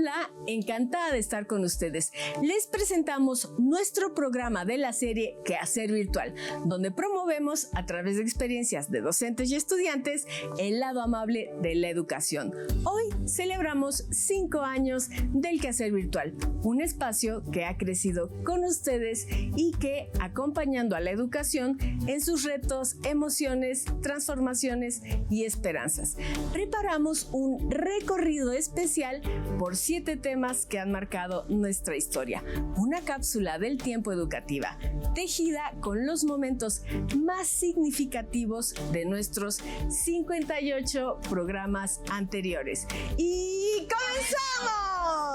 Hola, encantada de estar con ustedes. Les presentamos nuestro programa de la serie Quehacer Virtual, donde promovemos a través de experiencias de docentes y estudiantes el lado amable de la educación. Hoy celebramos 5 años del Quehacer Virtual, un espacio que ha crecido con ustedes y que, acompañando a la educación en sus retos, emociones, transformaciones y esperanzas, preparamos un recorrido especial por 7 temas que han marcado nuestra historia. Una cápsula del tiempo educativa, tejida con los momentos más significativos de nuestros 58 programas anteriores. ¡Y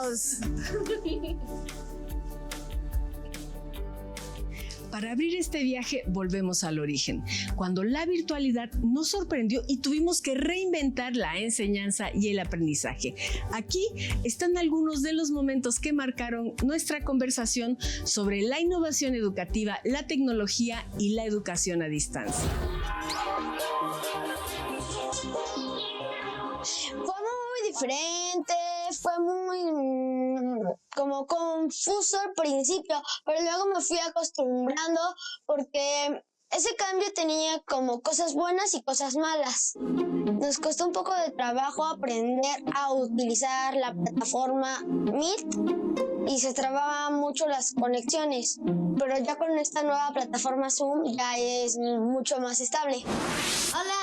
comenzamos! Para abrir este viaje, volvemos al origen, cuando la virtualidad nos sorprendió y tuvimos que reinventar la enseñanza y el aprendizaje. Aquí están algunos de los momentos que marcaron nuestra conversación sobre la innovación educativa, la tecnología y la educación a distancia. Fue muy diferente, fue muy como confuso al principio, pero luego me fui acostumbrando porque ese cambio tenía como cosas buenas y cosas malas. Nos costó un poco de trabajo aprender a utilizar la plataforma Meet y se trababan mucho las conexiones, pero ya con esta nueva plataforma Zoom ya es mucho más estable. Hola.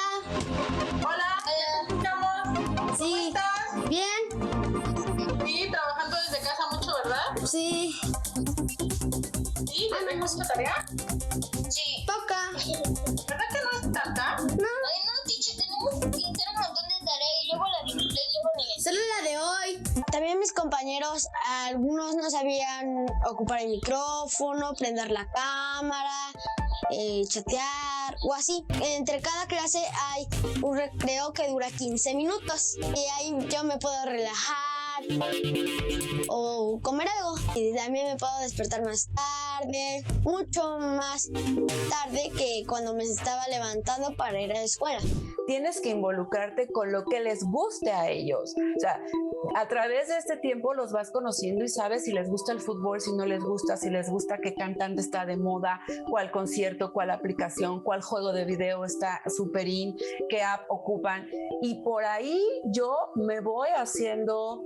Hola. ¿Te escuchamos? Sí. ¿Cómo estás? Bien. Sí, trabajando desde casa mucho, ¿verdad? Sí. ¿Sí? ¿Tenemos una tarea? Sí. Poca. ¿Verdad que no es tanta? Ay, no, teacher, tenemos que pintar un montón de tarea y luego la biblioteca y luego ni Solo la de hoy. También mis compañeros, algunos no sabían ocupar el micrófono, prender la cámara, chatear o así. Entre cada clase hay un recreo que dura 15 minutos y ahí yo me puedo relajar o comer algo. Y también me puedo despertar más tarde, mucho más tarde que cuando me estaba levantando para ir a la escuela. Tienes que involucrarte con lo que les guste a ellos. O sea, a través de este tiempo los vas conociendo y sabes si les gusta el fútbol, si no les gusta, si les gusta qué cantante está de moda, cuál concierto, cuál aplicación, cuál juego de video está súper in, qué app ocupan. Y por ahí yo me voy haciendo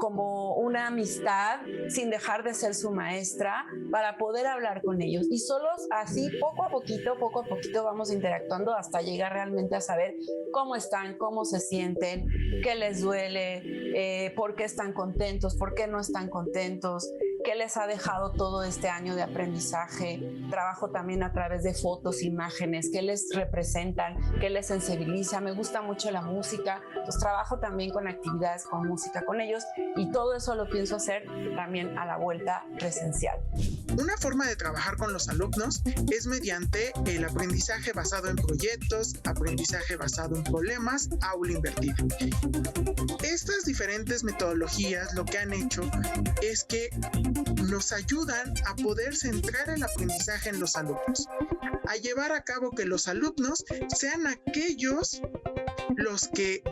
como una amistad sin dejar de ser su maestra para poder hablar con ellos y solos así poco a poquito vamos interactuando hasta llegar realmente a saber cómo están, cómo se sienten, qué les duele, por qué están contentos, por qué no están contentos, qué les ha dejado todo este año de aprendizaje. Trabajo también a través de fotos, imágenes, qué les representan, qué les sensibiliza. Me gusta mucho la música, entonces trabajo también con actividades con música con ellos y todo eso lo pienso hacer también a la vuelta presencial. Una forma de trabajar con los alumnos es mediante el aprendizaje basado en proyectos, aprendizaje basado en problemas, aula invertida. Estas diferentes metodologías lo que han hecho es que nos ayudan a poder centrar el aprendizaje en los alumnos, a llevar a cabo que los alumnos sean aquellos los que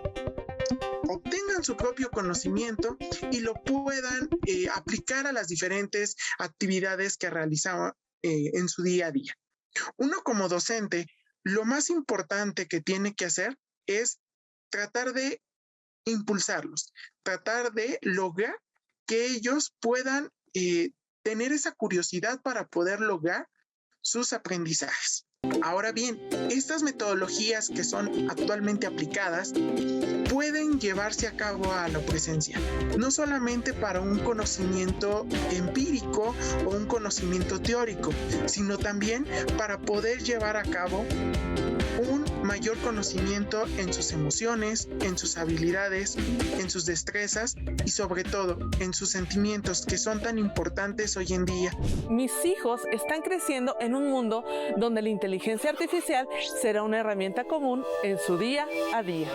obtengan su propio conocimiento y lo puedan aplicar a las diferentes actividades que realizaban en su día a día. Uno como docente, lo más importante que tiene que hacer es tratar de impulsarlos, tratar de lograr que ellos puedan tener esa curiosidad para poder lograr sus aprendizajes. Ahora bien, estas metodologías que son actualmente aplicadas pueden llevarse a cabo a la presencial, no solamente para un conocimiento empírico o un conocimiento teórico, sino también para poder llevar a cabo un mayor conocimiento en sus emociones, en sus habilidades, en sus destrezas y sobre todo en sus sentimientos que son tan importantes hoy en día. Mis hijos están creciendo en un mundo donde la inteligencia artificial será una herramienta común en su día a día.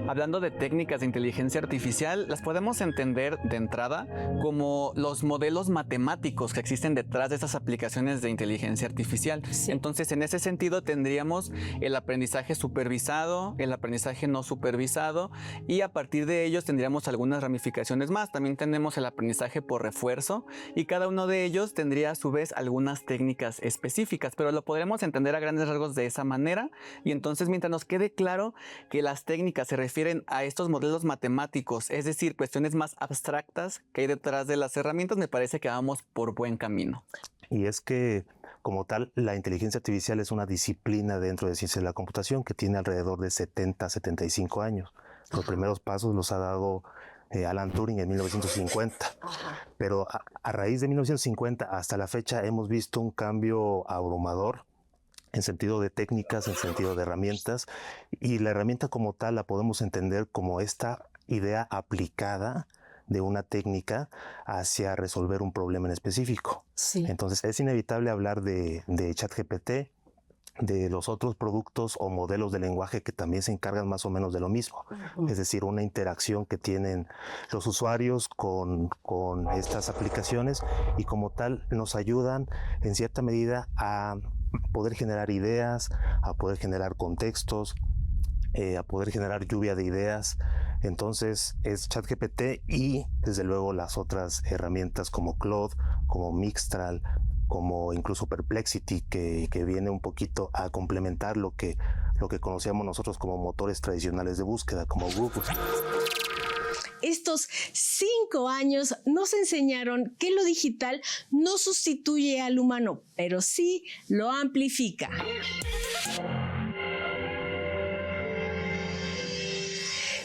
Hablando de técnicas de inteligencia artificial, las podemos entender de entrada como los modelos matemáticos que existen detrás de estas aplicaciones de inteligencia artificial. Sí. Entonces, en ese sentido, tendríamos el aprendizaje supervisado, el aprendizaje no supervisado, y a partir de ellos tendríamos algunas ramificaciones más. También tenemos el aprendizaje por refuerzo, y cada uno de ellos tendría a su vez algunas técnicas específicas, pero lo podremos entender a grandes rasgos de esa manera. Y entonces, mientras nos quede claro que las técnicas se refieren a estos modelos matemáticos, es decir, cuestiones más abstractas que hay detrás de las herramientas, me parece que vamos por buen camino. Y es que, como tal, la inteligencia artificial es una disciplina dentro de ciencia de la computación que tiene alrededor de 70 a 75 años. Los primeros pasos los ha dado Alan Turing en 1950. Pero a raíz de 1950 hasta la fecha hemos visto un cambio abrumador en sentido de técnicas, en sentido de herramientas, y la herramienta como tal la podemos entender como esta idea aplicada de una técnica hacia resolver un problema en específico. Sí. Entonces es inevitable hablar de ChatGPT, de los otros productos o modelos de lenguaje que también se encargan más o menos de lo mismo. Es decir, una interacción que tienen los usuarios con estas aplicaciones, y como tal nos ayudan en cierta medida a poder generar ideas, a poder generar contextos, a poder generar lluvia de ideas. Entonces es ChatGPT y desde luego las otras herramientas como Claude, como Mixtral, como incluso Perplexity, que viene un poquito a complementar lo que conocíamos nosotros como motores tradicionales de búsqueda, como Google. Estos 5 años nos enseñaron que lo digital no sustituye al humano, pero sí lo amplifica.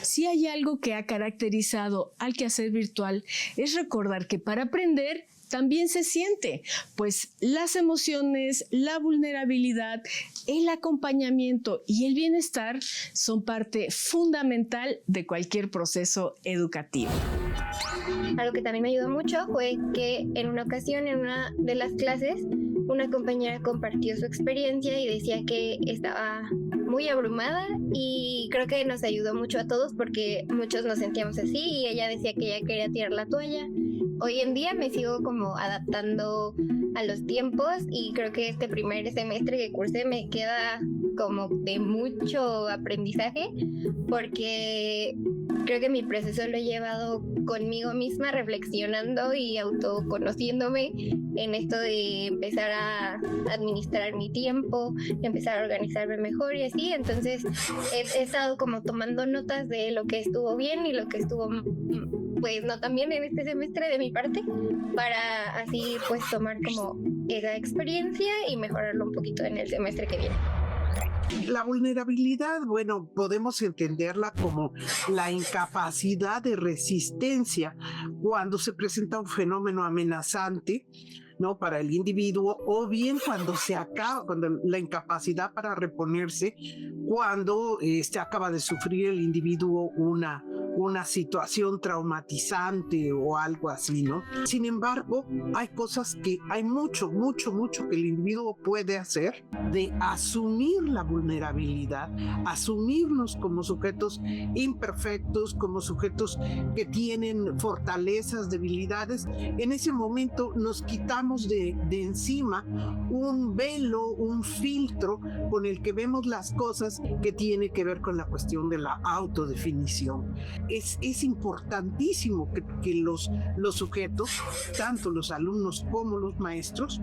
Si hay algo que ha caracterizado al quehacer virtual, es recordar que para aprender también se siente, pues las emociones, la vulnerabilidad, el acompañamiento y el bienestar son parte fundamental de cualquier proceso educativo. Algo que también me ayudó mucho fue que en una ocasión, en una de las clases, una compañera compartió su experiencia y decía que estaba muy abrumada, y creo que nos ayudó mucho a todos porque muchos nos sentíamos así, y ella decía que ella quería tirar la toalla. Hoy en día me sigo como adaptando a los tiempos, y creo que este primer semestre que cursé me queda como de mucho aprendizaje, porque creo que mi proceso lo he llevado conmigo misma, reflexionando y autoconociéndome en esto de empezar a administrar mi tiempo, empezar a organizarme mejor y así. Entonces he estado como tomando notas de lo que estuvo bien y lo que estuvo pues no tan bien en este semestre de mi parte, para así pues tomar como esa experiencia y mejorarlo un poquito en el semestre que viene. La vulnerabilidad, bueno, podemos entenderla como la incapacidad de resistencia cuando se presenta un fenómeno amenazante, ¿no?, para el individuo, o bien cuando la incapacidad para reponerse, cuando acaba de sufrir el individuo una situación traumatizante o algo así, ¿no? Sin embargo, hay mucho que el individuo puede hacer de asumir la vulnerabilidad, asumirnos como sujetos imperfectos, como sujetos que tienen fortalezas, debilidades. En ese momento nos quitamos de encima un velo, un filtro con el que vemos las cosas, que tiene que ver con la cuestión de la autodefinición. Es importantísimo que los sujetos, tanto los alumnos como los maestros,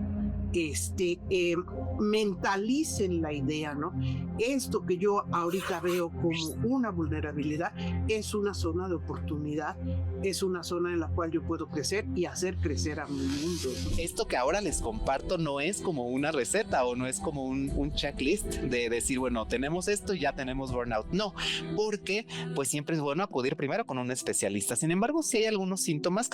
mentalicen la idea, ¿no? Esto que yo ahorita veo como una vulnerabilidad es una zona de oportunidad, es una zona en la cual yo puedo crecer y hacer crecer a mi mundo. Esto que ahora les comparto no es como una receta o no es como un checklist de decir, bueno, tenemos esto y ya tenemos burnout. No, porque pues siempre es bueno acudir primero con un especialista. Sin embargo, sí hay algunos síntomas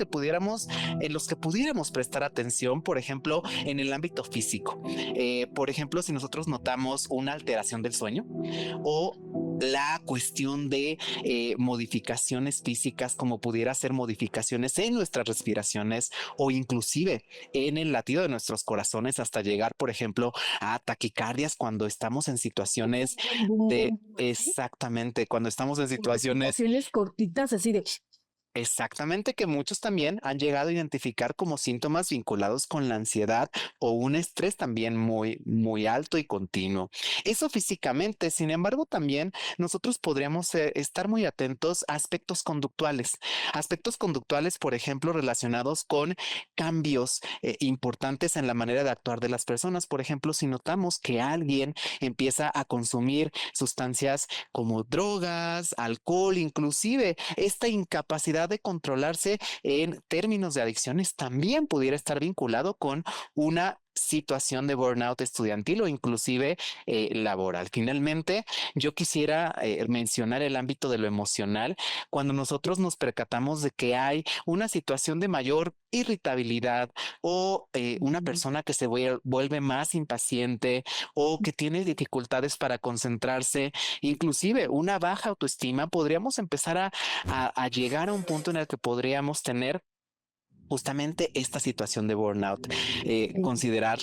en los que pudiéramos prestar atención, por ejemplo, en el ámbito físico. Por ejemplo, si nosotros notamos una alteración del sueño o la cuestión de modificaciones físicas, como pudiera ser modificaciones en nuestras respiraciones o inclusive en el latido de nuestros corazones, hasta llegar, por ejemplo, a taquicardias cuando estamos en situaciones exactamente, cuando estamos en situaciones cortitas así de... Exactamente, que muchos también han llegado a identificar como síntomas vinculados con la ansiedad o un estrés también muy alto y continuo. Eso físicamente. Sin embargo, también nosotros podríamos estar muy atentos a aspectos conductuales, por ejemplo, relacionados con cambios importantes en la manera de actuar de las personas. Por ejemplo, si notamos que alguien empieza a consumir sustancias como drogas, alcohol, inclusive esta incapacidad de controlarse en términos de adicciones también pudiera estar vinculado con una situación de burnout estudiantil o inclusive laboral. Finalmente, yo quisiera mencionar el ámbito de lo emocional cuando nosotros nos percatamos de que hay una situación de mayor irritabilidad o una persona que se vuelve más impaciente o que tiene dificultades para concentrarse, inclusive una baja autoestima. Podríamos empezar a llegar a un punto en el que podríamos tener justamente esta situación de burnout. Considerar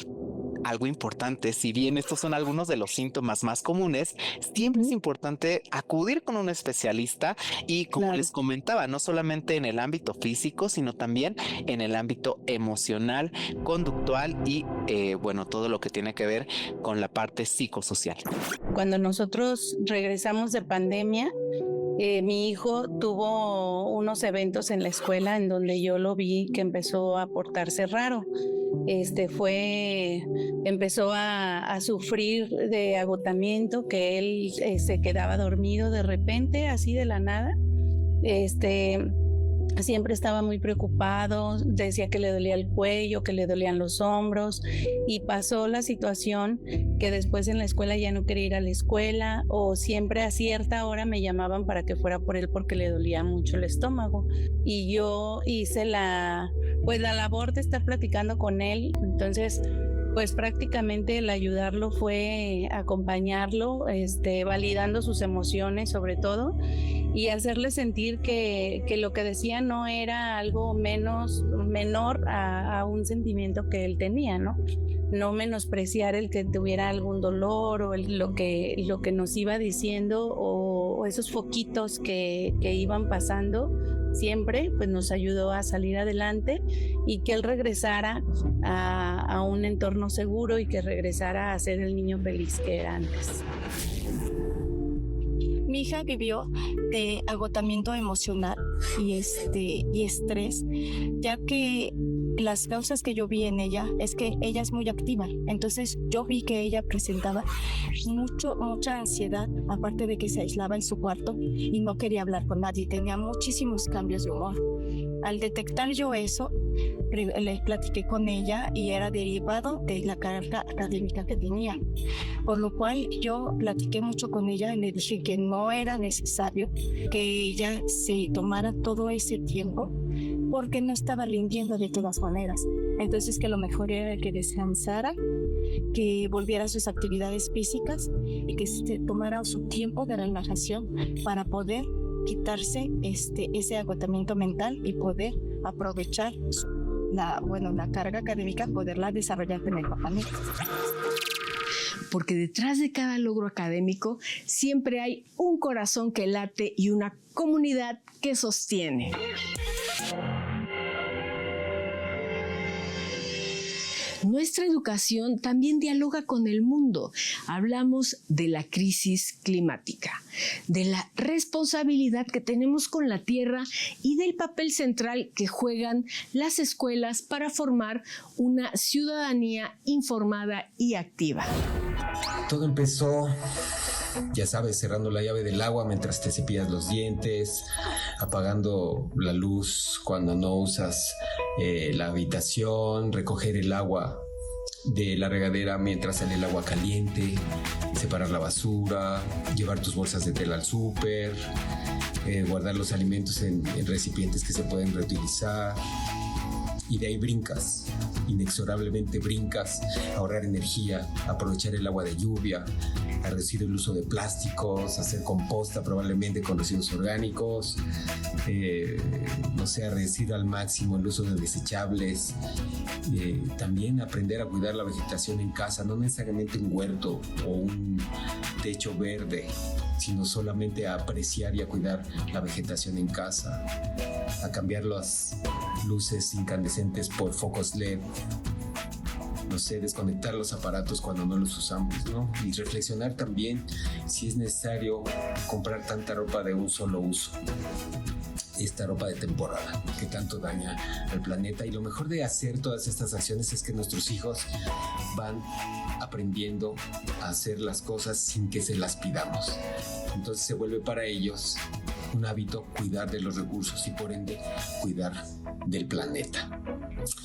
algo importante, si bien estos son algunos de los síntomas más comunes, siempre es importante acudir con un especialista y, como les comentaba, no solamente en el ámbito físico, sino también en el ámbito emocional, conductual y bueno, todo lo que tiene que ver con la parte psicosocial. Cuando nosotros regresamos de pandemia, mi hijo tuvo unos eventos en la escuela en donde yo lo vi que empezó a portarse raro. Empezó a sufrir de agotamiento, que él se quedaba dormido de repente, así de la nada. Siempre estaba muy preocupado, decía que le dolía el cuello, que le dolían los hombros, y pasó la situación que después en la escuela ya no quería ir a la escuela, o siempre a cierta hora me llamaban para que fuera por él porque le dolía mucho el estómago, y yo hice la labor de estar platicando con él. Entonces pues prácticamente el ayudarlo fue acompañarlo, validando sus emociones sobre todo, y hacerle sentir que lo que decía no era algo menor a un sentimiento que él tenía, ¿no? No menospreciar el que tuviera algún dolor o lo que nos iba diciendo, o esos foquitos que iban pasando. Siempre pues nos ayudó a salir adelante y que él regresara a un entorno seguro y que regresara a ser el niño feliz que era antes. Mi hija vivió de agotamiento emocional y estrés, ya que las causas que yo vi en ella es que ella es muy activa. Entonces yo vi que ella presentaba mucha ansiedad, aparte de que se aislaba en su cuarto y no quería hablar con nadie. Tenía muchísimos cambios de humor. Al detectar yo eso, le platiqué con ella y era derivado de la carga académica que tenía. Por lo cual yo platiqué mucho con ella y le dije que no era necesario que ella se tomara todo ese tiempo porque no estaba rindiendo de todas maneras. Entonces que lo mejor era que descansara, que volviera a sus actividades físicas y que se tomara su tiempo de relajación para poder quitarse ese agotamiento mental y poder aprovechar la carga académica, poderla desarrollar en el campamento. Porque detrás de cada logro académico siempre hay un corazón que late y una comunidad que sostiene. Nuestra educación también dialoga con el mundo. Hablamos de la crisis climática, de la responsabilidad que tenemos con la tierra y del papel central que juegan las escuelas para formar una ciudadanía informada y activa. Todo empezó, ya sabes, cerrando la llave del agua mientras te cepillas los dientes, apagando la luz cuando no usas la habitación, recoger el agua de la regadera mientras sale el agua caliente, separar la basura, llevar tus bolsas de tela al súper, guardar los alimentos en recipientes que se pueden reutilizar. Y de ahí brincas, inexorablemente brincas, a ahorrar energía, aprovechar el agua de lluvia, a reducir el uso de plásticos, hacer composta probablemente con residuos orgánicos, a reducir al máximo el uso de desechables, también aprender a cuidar la vegetación en casa, no necesariamente un huerto o un techo verde, sino solamente a apreciar y a cuidar la vegetación en casa, a cambiar las luces incandescentes por focos LED, no sé, desconectar los aparatos cuando no los usamos, ¿no? Y reflexionar también si es necesario comprar tanta ropa de un solo uso, esta ropa de temporada que tanto daña al planeta. Y lo mejor de hacer todas estas acciones es que nuestros hijos van aprendiendo a hacer las cosas sin que se las pidamos. Entonces se vuelve para ellos un hábito cuidar de los recursos y por ende cuidar del planeta.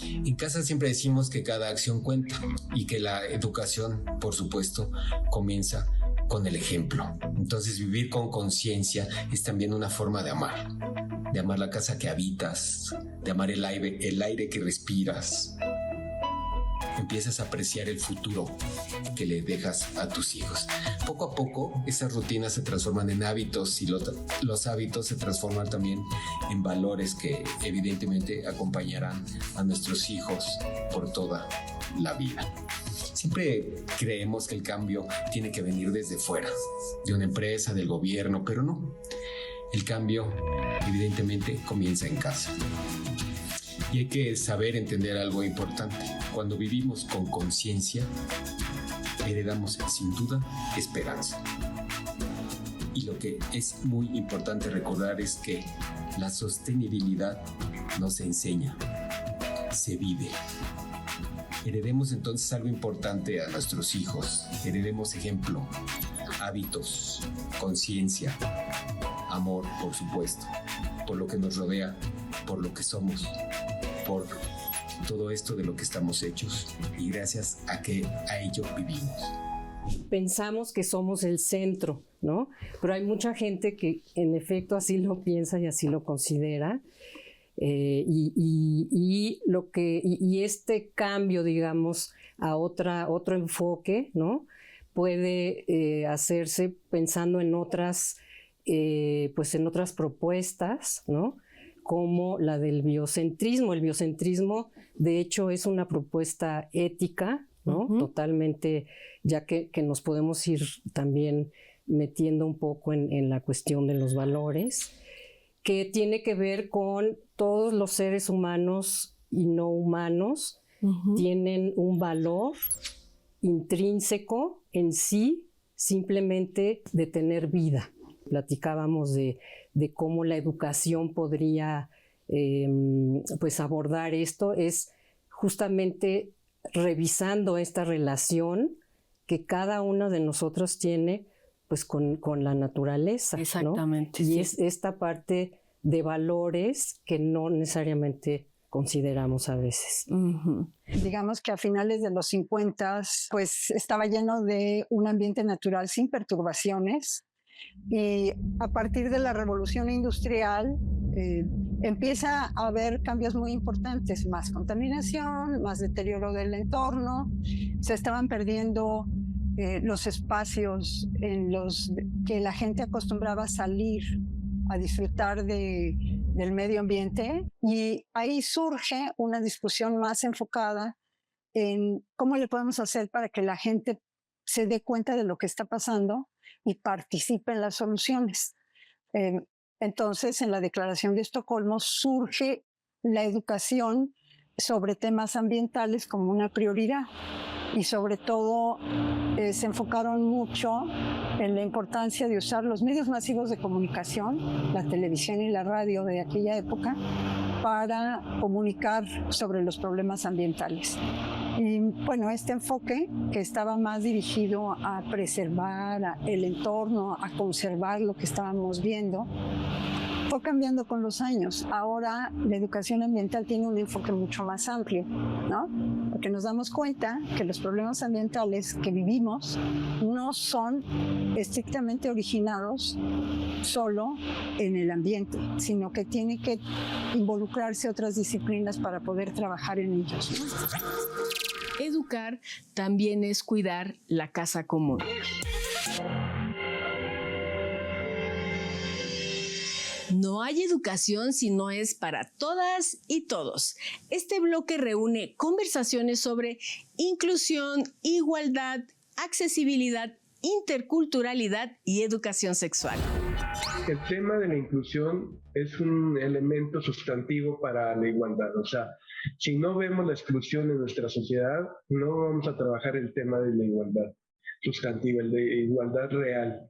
En casa siempre decimos que cada acción cuenta y que la educación, por supuesto, comienza con el ejemplo. Entonces vivir con conciencia es también una forma de amar la casa que habitas, de amar el aire que respiras. Empiezas a apreciar el futuro que le dejas a tus hijos. Poco a poco esas rutinas se transforman en hábitos y los hábitos se transforman también en valores que evidentemente acompañarán a nuestros hijos por toda la vida. Siempre creemos que el cambio tiene que venir desde fuera, de una empresa, del gobierno, pero no. El cambio evidentemente comienza en casa. Y hay que saber entender algo importante. Cuando vivimos con conciencia, heredamos sin duda esperanza. Y lo que es muy importante recordar es que la sostenibilidad no se enseña, se vive. Heredemos entonces algo importante a nuestros hijos. Heredemos ejemplo, hábitos, conciencia, amor, por supuesto, por lo que nos rodea, por lo que somos, por todo esto de lo que estamos hechos y gracias a que a ello vivimos. Pensamos que somos el centro, ¿no? Pero hay mucha gente que en efecto así lo piensa y así lo considera. Y este cambio, digamos, a otro enfoque, ¿no? Puede hacerse pensando en otras propuestas, ¿no? Como la del biocentrismo. El biocentrismo, de hecho, es una propuesta ética, ¿no? Totalmente, ya que nos podemos ir también metiendo un poco en la cuestión de los valores, que tiene que ver con todos los seres humanos y no humanos, tienen un valor intrínseco en sí, simplemente de tener vida. Platicábamos de cómo la educación podría pues abordar esto, es justamente revisando esta relación que cada uno de nosotros tiene pues con la naturaleza. Exactamente. ¿No? Y sí. es esta parte de valores que no necesariamente consideramos a veces. Digamos que a finales de los 50 pues estaba lleno de un ambiente natural sin perturbaciones. Y a partir de la revolución industrial empieza a haber cambios muy importantes, más contaminación, más deterioro del entorno, se estaban perdiendo los espacios en los que la gente acostumbraba a salir a disfrutar del medio ambiente, y ahí surge una discusión más enfocada en cómo le podemos hacer para que la gente se dé cuenta de lo que está pasando y participe en las soluciones. Entonces, en la Declaración de Estocolmo surge la educación sobre temas ambientales como una prioridad, y sobre todo se enfocaron mucho en la importancia de usar los medios masivos de comunicación, la televisión y la radio de aquella época, para comunicar sobre los problemas ambientales. Y bueno, este enfoque, que estaba más dirigido a preservar el entorno, a conservar lo que estábamos viendo, fue cambiando con los años. Ahora la educación ambiental tiene un enfoque mucho más amplio, ¿no? Porque nos damos cuenta que los problemas ambientales que vivimos no son estrictamente originados solo en el ambiente, sino que tienen que involucrarse otras disciplinas para poder trabajar en ellos, ¿no? Educar también es cuidar la casa común. No hay educación si no es para todas y todos. Este bloque reúne conversaciones sobre inclusión, igualdad, accesibilidad interculturalidad y educación sexual. El tema de la inclusión es un elemento sustantivo para la igualdad. O sea, si no vemos la exclusión en nuestra sociedad, no vamos a trabajar el tema de la igualdad sustantiva, el de igualdad real.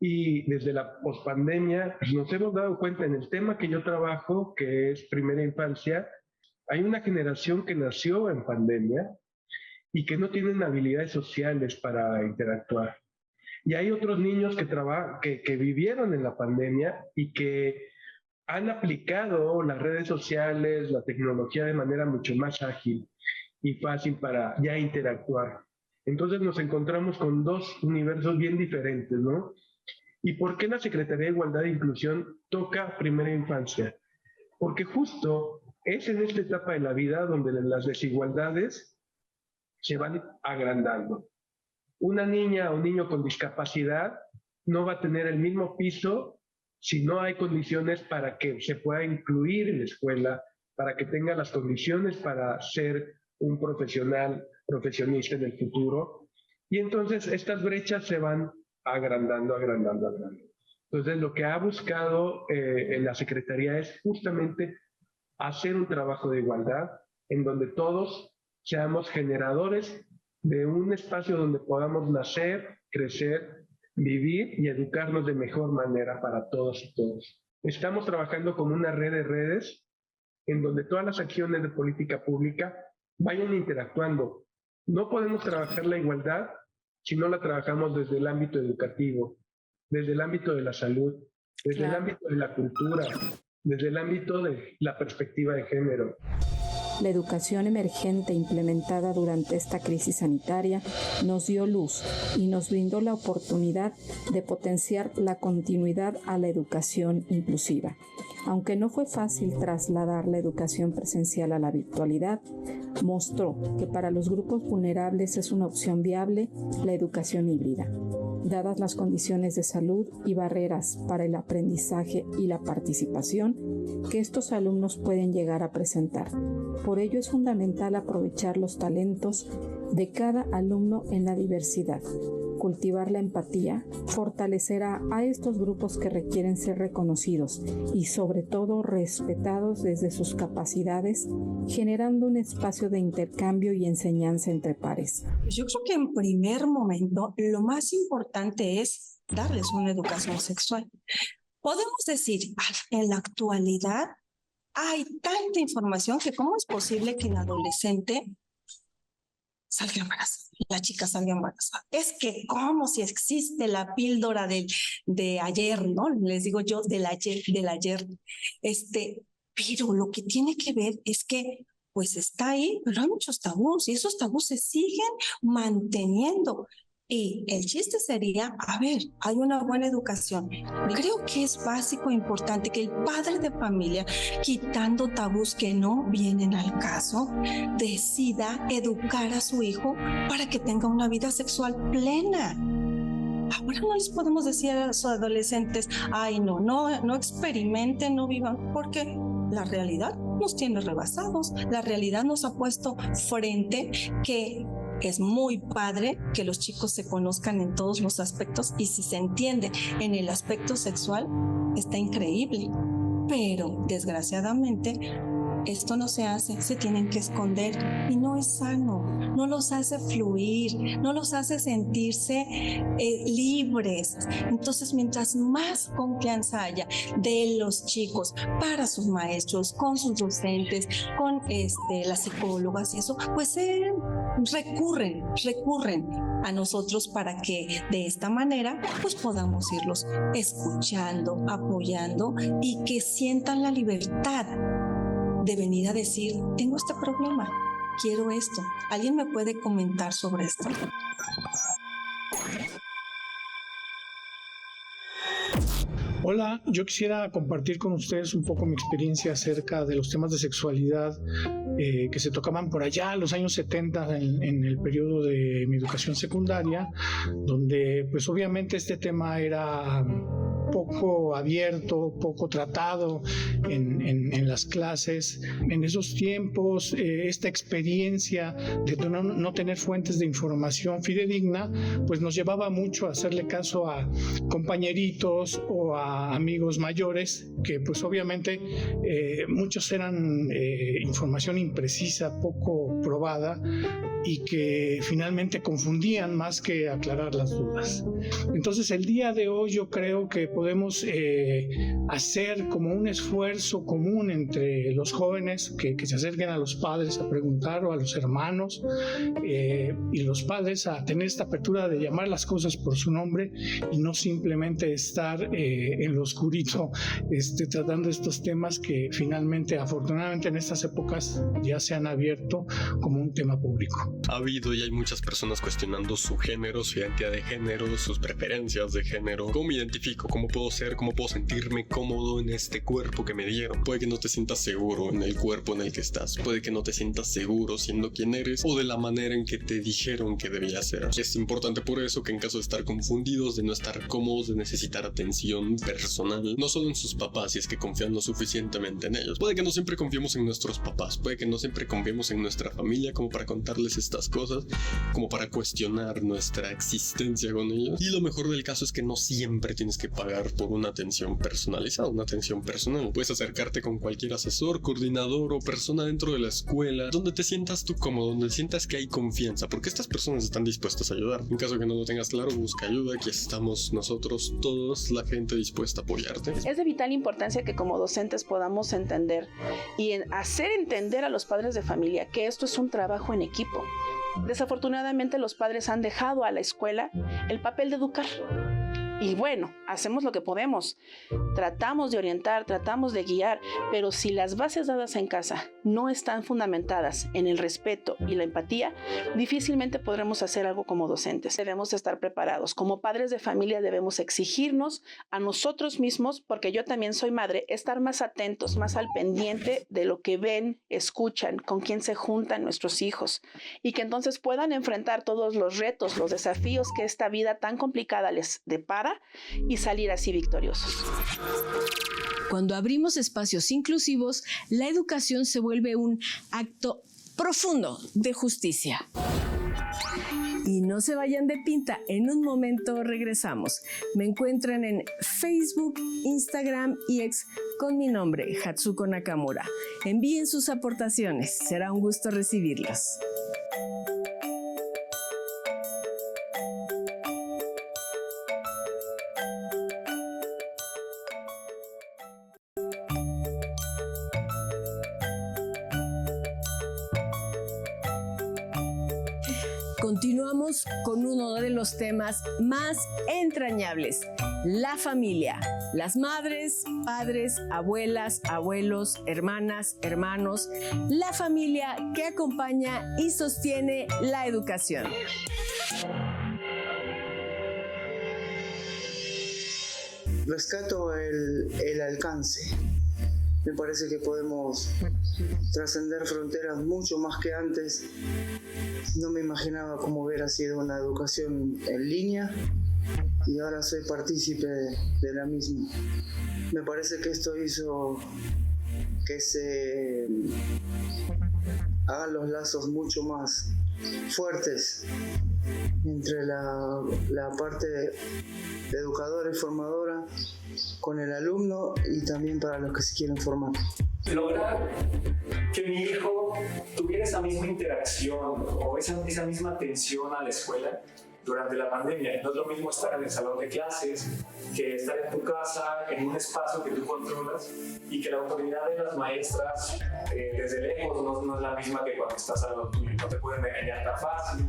Y desde la pospandemia nos hemos dado cuenta en el tema que yo trabajo, que es primera infancia, hay una generación que nació en pandemia y que no tienen habilidades sociales para interactuar. Y hay otros niños que vivieron en la pandemia y que han aplicado las redes sociales, la tecnología de manera mucho más ágil y fácil para ya interactuar. Entonces nos encontramos con dos universos bien diferentes, ¿no? ¿Y por qué la Secretaría de Igualdad e Inclusión toca primera infancia? Porque justo es en esta etapa de la vida donde las desigualdades se van agrandando. Una niña o un niño con discapacidad no va a tener el mismo piso si no hay condiciones para que se pueda incluir en la escuela, para que tenga las condiciones para ser un profesionista en el futuro. Y entonces estas brechas se van agrandando. Entonces lo que ha buscado en la Secretaría es justamente hacer un trabajo de igualdad en donde todos seamos generadores de un espacio donde podamos nacer, crecer, vivir y educarnos de mejor manera para todos y todos. Estamos trabajando con una red de redes en donde todas las acciones de política pública vayan interactuando. No podemos trabajar la igualdad si no la trabajamos desde el ámbito educativo, desde el ámbito de la salud, desde el ámbito de la cultura, desde el ámbito de la perspectiva de género. La educación emergente implementada durante esta crisis sanitaria nos dio luz y nos brindó la oportunidad de potenciar la continuidad a la educación inclusiva. Aunque no fue fácil trasladar la educación presencial a la virtualidad, mostró que para los grupos vulnerables es una opción viable la educación híbrida, dadas las condiciones de salud y barreras para el aprendizaje y la participación que estos alumnos pueden llegar a presentar. Por ello es fundamental aprovechar los talentos de cada alumno en la diversidad, cultivar la empatía, fortalecerá a estos grupos que requieren ser reconocidos y sobre todo respetados desde sus capacidades, generando un espacio de intercambio y enseñanza entre pares. Yo creo que en primer momento lo más importante es darles una educación sexual. Podemos decir, en la actualidad hay tanta información que cómo es posible que el adolescente salga embarazada, la chica salga embarazada. Es que como si existe la píldora de ayer, ¿no? Les digo yo del ayer. Pero lo que tiene que ver es que pues está ahí, pero hay muchos tabús y esos tabús se siguen manteniendo. Y el chiste sería, hay una buena educación. Creo que es básico e importante que el padre de familia, quitando tabús que no vienen al caso, decida educar a su hijo para que tenga una vida sexual plena. Ahora no les podemos decir a los adolescentes, no experimenten, no vivan, porque la realidad nos tiene rebasados. La realidad nos ha puesto frente que es muy padre que los chicos se conozcan en todos los aspectos y si se entiende en el aspecto sexual, está increíble. Pero desgraciadamente esto no se hace, se tienen que esconder y no es sano, no los hace fluir, no los hace sentirse libres. Entonces, mientras más confianza haya de los chicos para sus maestros, con sus docentes, con las psicólogas y eso, pues recurren a nosotros para que de esta manera pues podamos irlos escuchando, apoyando y que sientan la libertad de venir a decir, tengo este problema, quiero esto. ¿Alguien me puede comentar sobre esto? Hola, yo quisiera compartir con ustedes un poco mi experiencia acerca de los temas de sexualidad que se tocaban por allá en los años 70 en el periodo de mi educación secundaria, donde pues obviamente este tema era poco abierto, poco tratado en la las clases. En esos tiempos, esta experiencia de no tener fuentes de información fidedigna, pues nos llevaba mucho a hacerle caso a compañeritos o a amigos mayores, que pues obviamente muchos eran información imprecisa, poco probada, y que finalmente confundían más que aclarar las dudas. Entonces el día de hoy yo creo que podemos hacer como un esfuerzo común entre los jóvenes que se acerquen a los padres a preguntar, o a los hermanos, y los padres a tener esta apertura de llamar las cosas por su nombre y no simplemente estar en lo oscurito tratando estos temas que finalmente, afortunadamente, en estas épocas ya se han abierto como un tema público. Ha habido y hay muchas personas cuestionando su género, su identidad de género, sus preferencias de género. ¿Cómo me identifico? ¿Cómo puedo ser? ¿Cómo puedo sentirme cómodo en este cuerpo que me dieron? Puede que no te sientas seguro en el cuerpo en el que estás. Puede que no te sientas seguro siendo quien eres o de la manera en que te dijeron que debía ser. Es importante por eso que en caso de estar confundidos, de no estar cómodos, de necesitar atención personal, no solo en sus papás, si es que confían lo suficientemente en ellos. Puede que no siempre confiemos en nuestros papás, puede que no siempre confiemos en nuestra familia como para contarles estas cosas, como para cuestionar nuestra existencia con ellos. Y lo mejor del caso es que no siempre tienes que pagar por una atención personalizada, una atención personal. Puedes acercarte con cualquier asesor, coordinador o persona dentro de la escuela, donde te sientas tú cómodo, donde sientas que hay confianza, porque estas personas están dispuestas a ayudar. En caso de que no lo tengas claro, busca ayuda. Aquí estamos nosotros, todos, la gente dispuesta a apoyarte. Es de vital importancia que como docentes podamos entender y hacer entender a los padres de familia que esto es un trabajo en equipo. Desafortunadamente los padres han dejado a la escuela el papel de educar. Y bueno, hacemos lo que podemos, tratamos de orientar, tratamos de guiar, pero si las bases dadas en casa no están fundamentadas en el respeto y la empatía, difícilmente podremos hacer algo como docentes. Debemos estar preparados. Como padres de familia debemos exigirnos a nosotros mismos, porque yo también soy madre, estar más atentos, más al pendiente de lo que ven, escuchan, con quién se juntan nuestros hijos, y que entonces puedan enfrentar todos los retos, los desafíos que esta vida tan complicada les depara, y salir así victoriosos. Cuando abrimos espacios inclusivos, la educación se vuelve un acto profundo de justicia. Y no se vayan de pinta, en un momento regresamos. Me encuentran en Facebook, Instagram y X con mi nombre, Hatsuko Nakamura. Envíen sus aportaciones, será un gusto recibirlos. Continuamos con uno de los temas más entrañables, la familia. Las madres, padres, abuelas, abuelos, hermanas, hermanos, la familia que acompaña y sostiene la educación. Rescato el alcance. Me parece que podemos trascender fronteras mucho más que antes. No me imaginaba cómo hubiera sido una educación en línea y ahora soy partícipe de la misma. Me parece que esto hizo que se hagan los lazos mucho más fuertes entre la parte educadora y formadora con el alumno y también para los que se quieren formar. Lograr que mi hijo tuviera esa misma interacción o esa misma atención a la escuela durante la pandemia. No es lo mismo estar en el salón de clases que estar en tu casa, en un espacio que tú controlas, y que la autoridad de las maestras desde lejos no es la misma que cuando estás al lado tuyo. No te pueden engañar tan fácil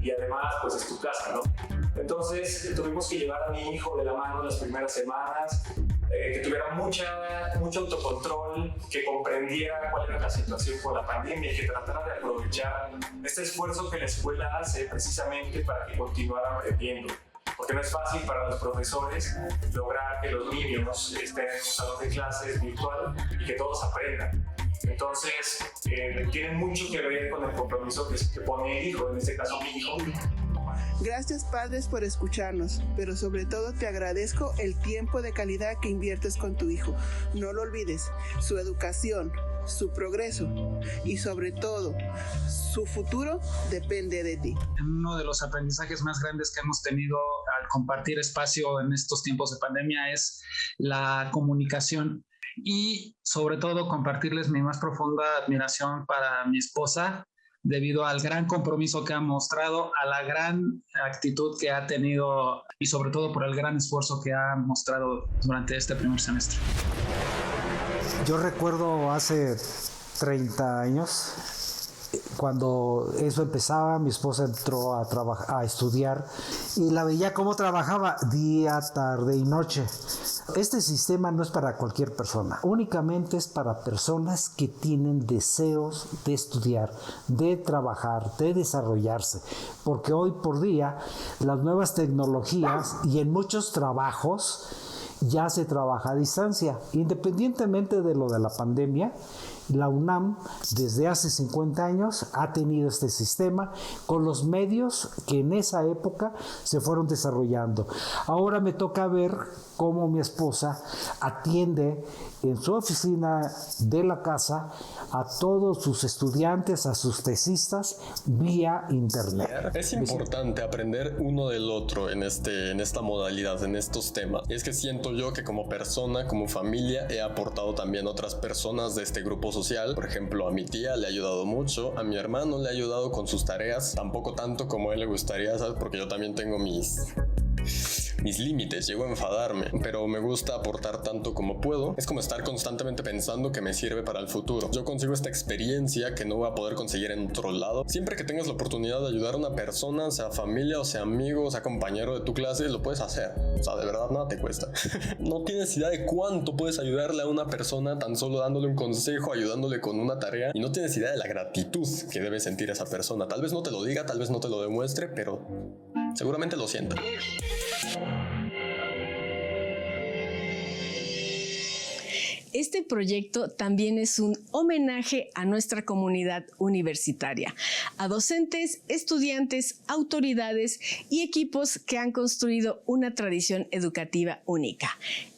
y además pues es tu casa, ¿no? Entonces tuvimos que llevar a mi hijo de la mano las primeras semanas, que tuviera mucho autocontrol, que comprendiera cuál era la situación con la pandemia y que tratara de aprovechar este esfuerzo que la escuela hace precisamente para que continuaran aprendiendo. Porque no es fácil para los profesores lograr que los niños estén en un salón de clases virtual y que todos aprendan. Entonces, tiene mucho que ver con el compromiso que pone el hijo, en este caso mi hijo, Gracias, padres, por escucharnos, pero sobre todo te agradezco el tiempo de calidad que inviertes con tu hijo. No lo olvides, su educación, su progreso y sobre todo su futuro depende de ti. Uno de los aprendizajes más grandes que hemos tenido al compartir espacio en estos tiempos de pandemia es la comunicación y sobre todo compartirles mi más profunda admiración para mi esposa debido al gran compromiso que ha mostrado, a la gran actitud que ha tenido y sobre todo por el gran esfuerzo que ha mostrado durante este primer semestre. Yo recuerdo hace 30 años, cuando eso empezaba, mi esposa entró a estudiar y la veía cómo trabajaba día, tarde y noche. Este sistema no es para cualquier persona, únicamente es para personas que tienen deseos de estudiar, de trabajar, de desarrollarse, porque hoy por día las nuevas tecnologías y en muchos trabajos ya se trabaja a distancia. Independientemente de lo de la pandemia, la UNAM desde hace 50 años ha tenido este sistema con los medios que en esa época se fueron desarrollando. Ahora me toca ver cómo mi esposa atiende en su oficina de la casa a todos sus estudiantes, a sus tesistas vía internet. Es importante aprender uno del otro en esta modalidad, en estos temas. Y es que siento yo que como persona, como familia, he aportado también a otras personas de este grupo social. Por ejemplo, a mi tía le ha ayudado mucho, a mi hermano le ha ayudado con sus tareas, tampoco tanto como a él le gustaría, ¿sabes? Porque yo también tengo mis límites, llego a enfadarme, pero me gusta aportar tanto como puedo. Es como estar constantemente pensando que me sirve para el futuro. Yo consigo esta experiencia que no voy a poder conseguir en otro lado. Siempre que tengas la oportunidad de ayudar a una persona, sea familia o sea amigo, sea compañero de tu clase, lo puedes hacer. O sea, de verdad nada te cuesta. No tienes idea de cuánto puedes ayudarle a una persona tan solo dándole un consejo, ayudándole con una tarea, y no tienes idea de la gratitud que debe sentir esa persona. Tal vez no te lo diga, tal vez no te lo demuestre, pero seguramente lo sienta. Este proyecto también es un homenaje a nuestra comunidad universitaria, a docentes, estudiantes, autoridades y equipos que han construido una tradición educativa única.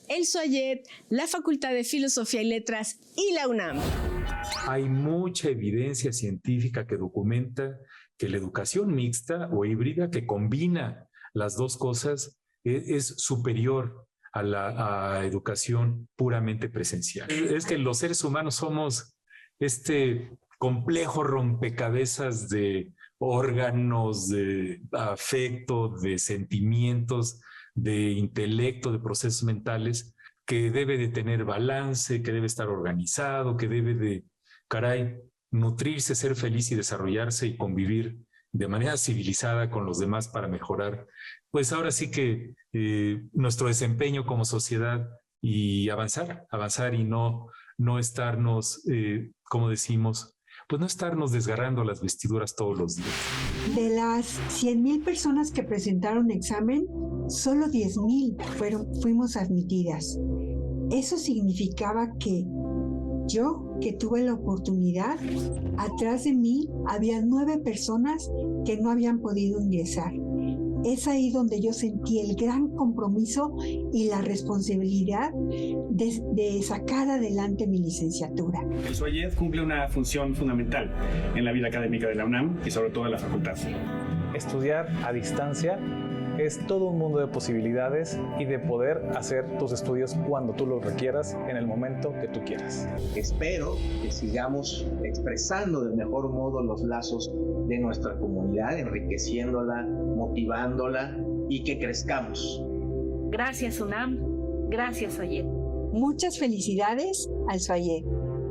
El SOAYED, la Facultad de Filosofía y Letras y la UNAM. Hay mucha evidencia científica que documenta que la educación mixta o híbrida que combina las dos cosas es superior a la educación puramente presencial. Es que los seres humanos somos este complejo rompecabezas de órganos, de afecto, de sentimientos, de intelecto, de procesos mentales, que debe de tener balance, que debe estar organizado, que debe de, nutrirse, ser feliz y desarrollarse y convivir de manera civilizada con los demás para mejorar, pues ahora sí que nuestro desempeño como sociedad y avanzar y no estarnos, como decimos, pues no estarnos desgarrando las vestiduras todos los días. De las 100,000 personas que presentaron examen, solo 10,000 fuimos admitidas. Eso significaba que yo, que tuve la oportunidad, atrás de mí había 9 personas que no habían podido ingresar. Es ahí donde yo sentí el gran compromiso y la responsabilidad de sacar adelante mi licenciatura. El SOAYED cumple una función fundamental en la vida académica de la UNAM y sobre todo en la facultad. Estudiar a distancia es todo un mundo de posibilidades y de poder hacer tus estudios cuando tú los requieras, en el momento que tú quieras. Espero que sigamos expresando del mejor modo los lazos de nuestra comunidad, enriqueciéndola, motivándola y que crezcamos. Gracias UNAM, gracias SOAYED. Muchas felicidades al SOAYED.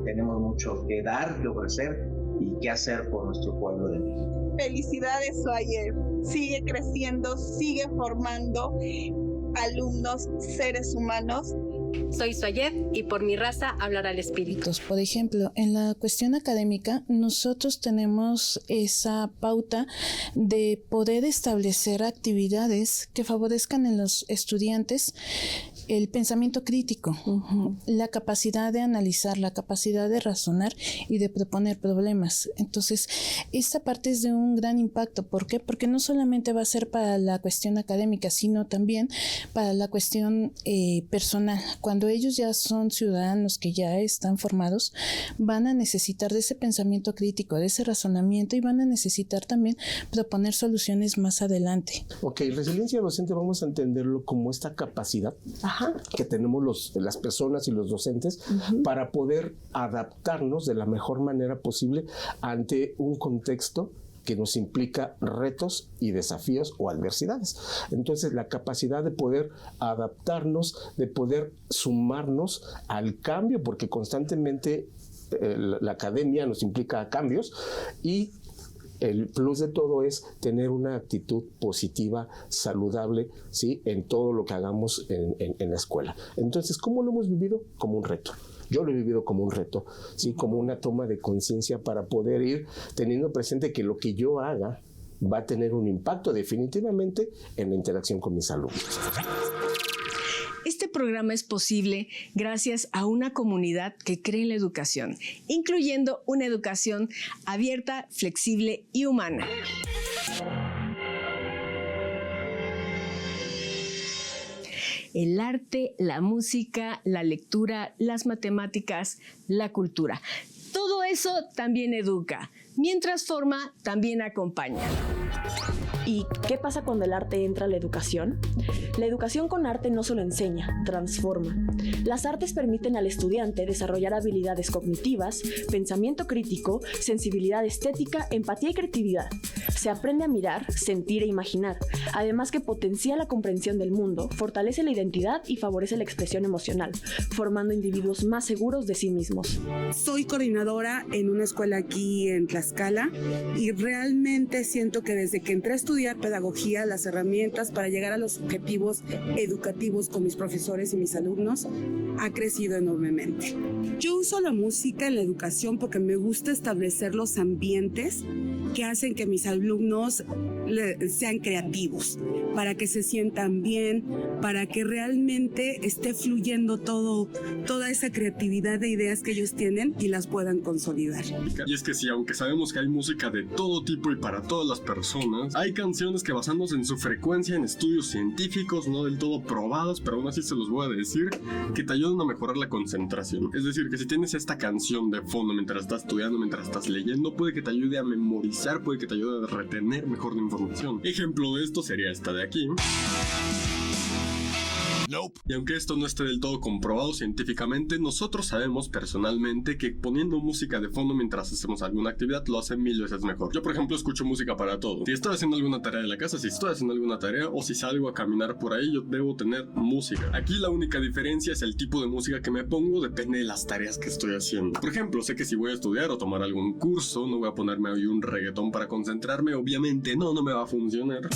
Tenemos mucho que dar, que ofrecer y que hacer por nuestro pueblo de México. Felicidades SOAYED, sigue creciendo, sigue formando alumnos, seres humanos Soy Soyet y por mi raza hablará el espíritu. Por ejemplo, en la cuestión académica, nosotros tenemos esa pauta de poder establecer actividades que favorezcan en los estudiantes el pensamiento crítico, la capacidad de analizar, la capacidad de razonar y de proponer problemas. Entonces, esta parte es de un gran impacto. ¿Por qué? Porque no solamente va a ser para la cuestión académica, sino también para la cuestión personal. Cuando ellos ya son ciudadanos que ya están formados, van a necesitar de ese pensamiento crítico, de ese razonamiento, y van a necesitar también proponer soluciones más adelante. Ok, resiliencia docente vamos a entenderlo como esta capacidad que tenemos las personas y los docentes para poder adaptarnos de la mejor manera posible ante un contexto que nos implica retos y desafíos o adversidades. Entonces, la capacidad de poder adaptarnos, de poder sumarnos al cambio, porque constantemente la academia nos implica cambios, y el plus de todo es tener una actitud positiva, saludable, ¿sí?, en todo lo que hagamos en la escuela. Entonces, ¿cómo lo hemos vivido? Como un reto. Yo lo he vivido como un reto, ¿sí?, como una toma de conciencia para poder ir teniendo presente que lo que yo haga va a tener un impacto definitivamente en la interacción con mis alumnos. Este programa es posible gracias a una comunidad que cree en la educación, incluyendo una educación abierta, flexible y humana. El arte, la música, la lectura, las matemáticas, la cultura. Todo eso también educa. Mientras forma, también acompaña. ¿Y qué pasa cuando el arte entra a la educación? La educación con arte no solo enseña, transforma. Las artes permiten al estudiante desarrollar habilidades cognitivas, pensamiento crítico, sensibilidad estética, empatía y creatividad. Se aprende a mirar, sentir e imaginar, además que potencia la comprensión del mundo, fortalece la identidad y favorece la expresión emocional, formando individuos más seguros de sí mismos. Soy coordinadora en una escuela aquí en Tlaxcala y realmente siento que desde que entré a estudiar pedagogía, las herramientas para llegar a los objetivos educativos con mis profesores y mis alumnos ha crecido enormemente. Yo uso la música en la educación porque me gusta establecer los ambientes que hacen que mis alumnos sean creativos, para que se sientan bien, para que realmente esté fluyendo toda esa creatividad de ideas que ellos tienen y las puedan consolidar. Y es que sí, aunque sabemos que hay música de todo tipo y para todas las personas, hay canciones que, basándose en su frecuencia en estudios científicos no del todo probados, pero aún así se los voy a decir, que te ayudan a mejorar la concentración. Es decir, que si tienes esta canción de fondo mientras estás estudiando, mientras estás leyendo, puede que te ayude a memorizar, puede que te ayude a retener mejor la información. Ejemplo de esto sería esta de aquí. Nope. Y aunque esto no esté del todo comprobado científicamente, nosotros sabemos personalmente que poniendo música de fondo mientras hacemos alguna actividad lo hace 1000 veces mejor. Yo, por ejemplo, escucho música para todo. Si estoy haciendo alguna tarea de la casa, si estoy haciendo alguna tarea o si salgo a caminar por ahí, yo debo tener música. Aquí la única diferencia es el tipo de música que me pongo, depende de las tareas que estoy haciendo. Por ejemplo, sé que si voy a estudiar o tomar algún curso, no voy a ponerme hoy un reggaetón para concentrarme, obviamente no me va a funcionar.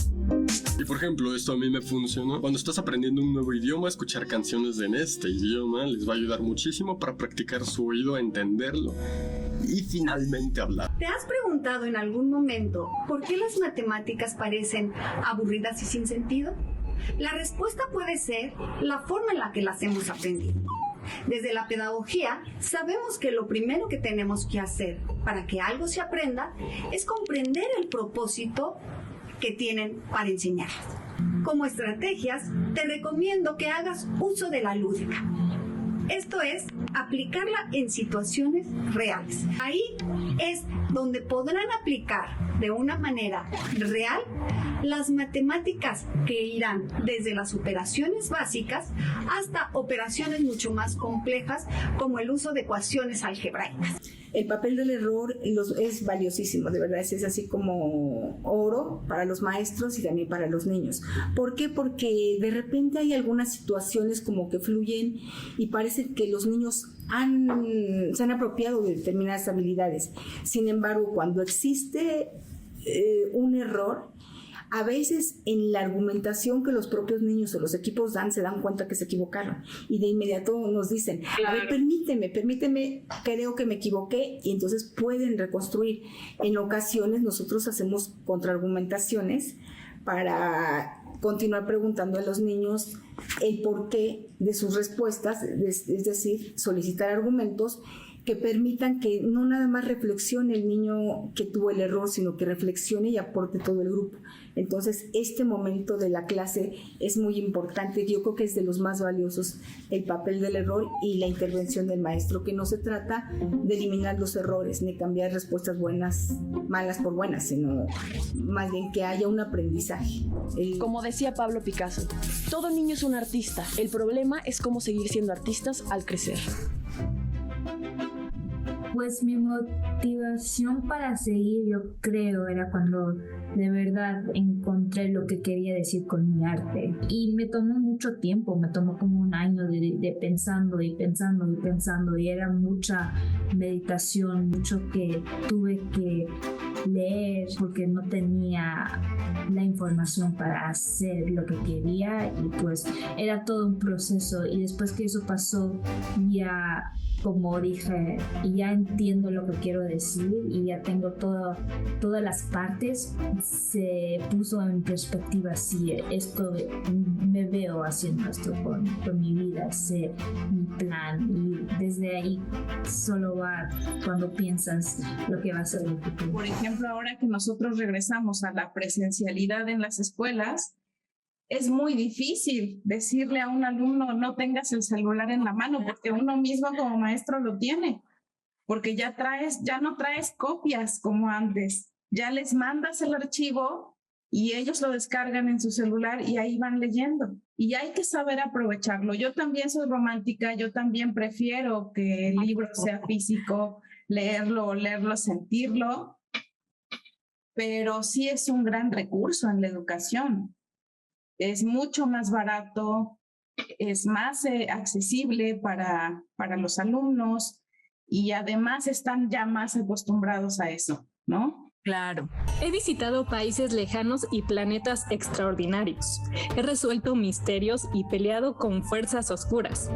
Y por ejemplo, esto a mí me funcionó. Cuando estás aprendiendo un nuevo idioma, escuchar canciones en este idioma les va a ayudar muchísimo para practicar su oído, a entenderlo y finalmente hablar. ¿Te has preguntado en algún momento por qué las matemáticas parecen aburridas y sin sentido? La respuesta puede ser la forma en la que las hemos aprendido. Desde la pedagogía sabemos que lo primero que tenemos que hacer para que algo se aprenda es comprender el propósito que tienen para enseñarlas. Como estrategias, te recomiendo que hagas uso de la lúdica. Esto es, aplicarla en situaciones reales. Ahí es donde podrán aplicar de una manera real las matemáticas que irán desde las operaciones básicas hasta operaciones mucho más complejas como el uso de ecuaciones algebraicas. El papel del error es valiosísimo, de verdad, es así como oro para los maestros y también para los niños. ¿Por qué? Porque de repente hay algunas situaciones como que fluyen y parece que los niños se han apropiado de determinadas habilidades. Sin embargo, cuando existe un error, a veces en la argumentación que los propios niños o los equipos dan, se dan cuenta que se equivocaron y de inmediato nos dicen, a ver, permíteme, creo que me equivoqué, y entonces pueden reconstruir. En ocasiones nosotros hacemos contraargumentaciones para continuar preguntando a los niños el porqué de sus respuestas, es decir, solicitar argumentos que permitan que no nada más reflexione el niño que tuvo el error, sino que reflexione y aporte todo el grupo. Entonces, este momento de la clase es muy importante. Yo creo que es de los más valiosos, el papel del error y la intervención del maestro, que no se trata de eliminar los errores ni cambiar respuestas malas por buenas, sino más bien que haya un aprendizaje. Como decía Pablo Picasso, todo niño es un artista. El problema es cómo seguir siendo artistas al crecer. Pues mi motivación para seguir, yo creo, era cuando de verdad encontré lo que quería decir con mi arte. Y me tomó mucho tiempo, me tomó como un año de pensando y era mucha meditación, mucho que tuve que leer porque no tenía la información para hacer lo que quería, y pues era todo un proceso. Y después que eso pasó, ya, como dije, ya entiendo lo que quiero decir y ya tengo todas las partes, se puso en perspectiva. Si esto, me veo haciendo esto con mi vida, sé mi plan, y desde ahí solo va cuando piensas lo que va a ser el futuro. Por ejemplo, ahora que nosotros regresamos a la presencialidad en las escuelas, es muy difícil decirle a un alumno no tengas el celular en la mano, porque uno mismo como maestro lo tiene, porque ya no traes copias como antes, ya les mandas el archivo y ellos lo descargan en su celular y ahí van leyendo, y hay que saber aprovecharlo. Yo también soy romántica, yo también prefiero que el libro sea físico, leerlo, sentirlo, pero sí es un gran recurso en la educación. Es mucho más barato, es más accesible para los alumnos, y además están ya más acostumbrados a eso, ¿no? Claro. He visitado países lejanos y planetas extraordinarios. He resuelto misterios y peleado con fuerzas oscuras.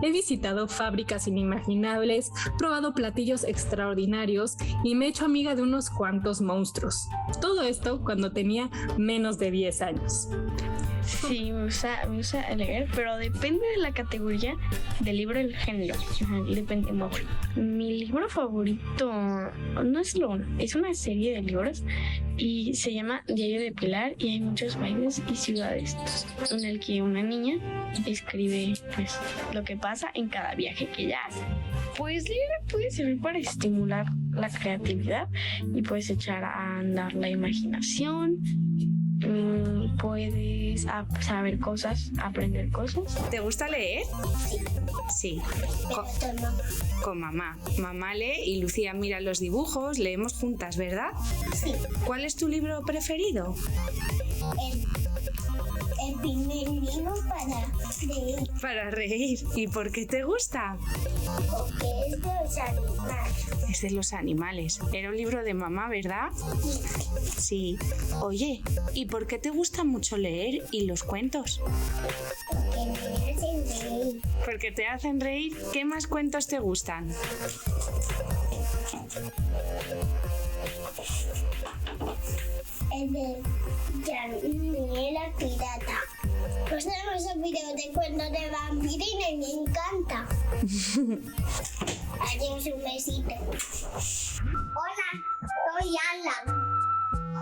He visitado fábricas inimaginables, probado platillos extraordinarios y me he hecho amiga de unos cuantos monstruos. Todo esto cuando tenía menos de 10 años. Sí, me gusta leer, pero depende de la categoría del libro, el género. Depende mucho. Mi libro favorito no es es una serie de libros y se llama Diario de Pilar, y hay muchos países y ciudades en el que una niña escribe pues lo que pasa en cada viaje que ella hace. Pues leer puede servir para estimular la creatividad y puedes echar a andar la imaginación. Puedes saber cosas, aprender cosas. ¿Te gusta leer? Sí. Con mamá. Mamá lee y Lucía mira los dibujos, leemos juntas, ¿verdad? Sí. ¿Cuál es tu libro preferido? El primer libro para reír. Para reír. ¿Y por qué te gusta? Porque es de los animales. Es de los animales. Era un libro de mamá, ¿verdad? Sí. Sí. Oye, ¿y por qué te gusta mucho leer y los cuentos? Porque me hacen reír. Porque te hacen reír. ¿Qué más cuentos te gustan? El de Daniela Pirata. Pues tenemos un video de cuentos de vampirina y me encanta. Adiós, un besito. Hola, soy Alan.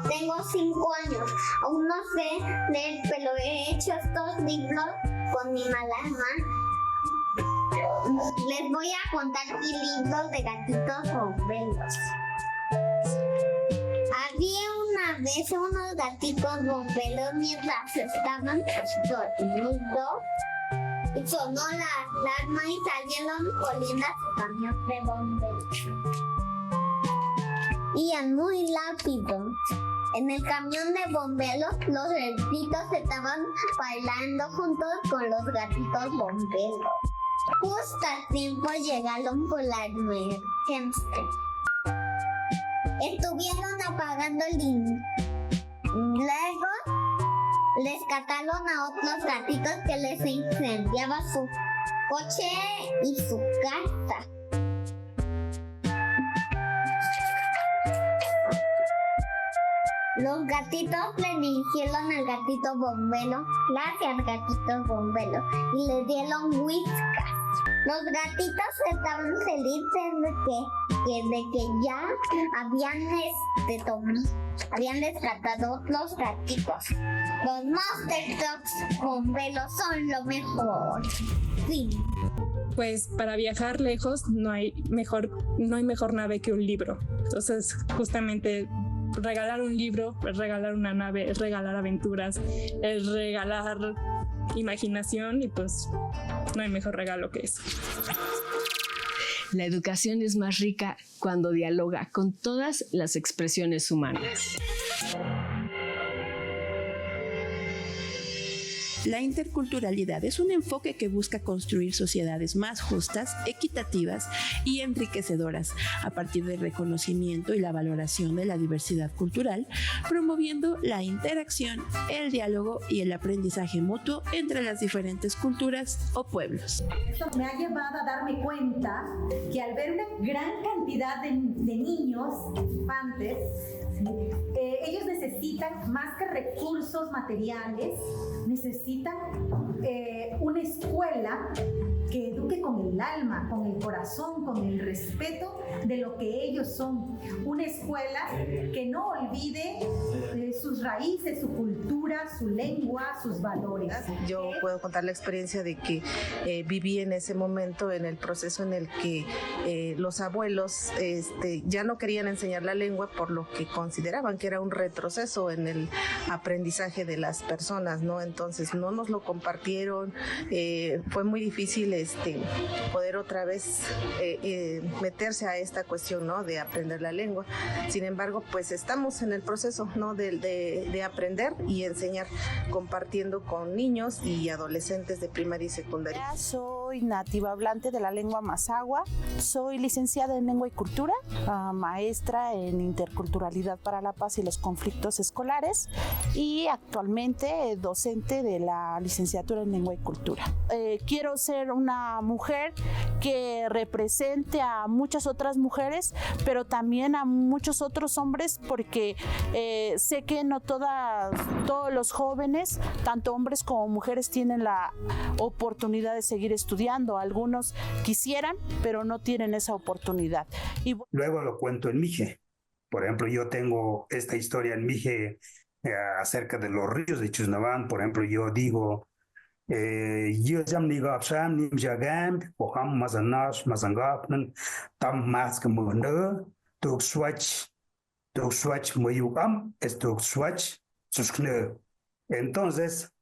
Tengo 5 años. Aún no sé leer, pero he hecho estos libros con mi mala mano. Les voy a contar mis libros de gatitos bomberos. Había una vez unos gatitos bomberos mientras estaban dormiendo, y sonó la alarma y salieron corriendo a su camión de bomberos. Iban muy rápido. En el camión de bomberos, los gatitos estaban bailando juntos con los gatitos bomberos. Justo a tiempo llegaron por la emergencia. Estuvieron apagando el luego rescataron a otros gatitos que les incendiaba su coche y su casa. Los gatitos le dijeron al gatito bombero, gracias gatito bombero, y le dieron whiskas. Los gatitos estaban felices de que ya habían rescatado los gatitos. Los Monster Trucks bomberos son lo mejor. Sí. Pues para viajar lejos no hay mejor nave que un libro. Entonces, justamente regalar un libro es regalar una nave, es regalar aventuras, es regalar imaginación, y pues no hay mejor regalo que eso. La educación es más rica cuando dialoga con todas las expresiones humanas. La interculturalidad es un enfoque que busca construir sociedades más justas, equitativas y enriquecedoras a partir del reconocimiento y la valoración de la diversidad cultural, promoviendo la interacción, el diálogo y el aprendizaje mutuo entre las diferentes culturas o pueblos. Esto me ha llevado a darme cuenta que al ver una gran cantidad de niños, infantes, ellos necesitan más que recursos materiales, necesitan una escuela que eduque con el alma, con el corazón, con el respeto de lo que ellos son. Una escuela que no olvide sus raíces, su cultura, su lengua, sus valores. Yo puedo contar la experiencia de que viví en ese momento, en el proceso en el que los abuelos ya no querían enseñar la lengua por lo que consideraban que era un retroceso en el aprendizaje de las personas, ¿no? Entonces no nos lo compartieron, fue muy difícil poder otra vez meterse a esta cuestión, ¿no?, de aprender la lengua. Sin embargo, pues estamos en el proceso, ¿no?, de aprender y enseñar, compartiendo con niños y adolescentes de primaria y secundaria. Soy nativa hablante de la lengua mazahua, soy licenciada en lengua y cultura, maestra en interculturalidad para la paz y los conflictos escolares, y actualmente docente de la licenciatura en lengua y cultura. Quiero ser una mujer que represente a muchas otras mujeres, pero también a muchos otros hombres, porque sé que no todos los jóvenes, tanto hombres como mujeres, tienen la oportunidad de seguir estudiando. Algunos quisieran, pero no tienen esa oportunidad. Luego lo cuento en Mije. Por ejemplo, yo tengo esta historia en Mije acerca de los ríos de Chusnavan. Por ejemplo, yo digo entonces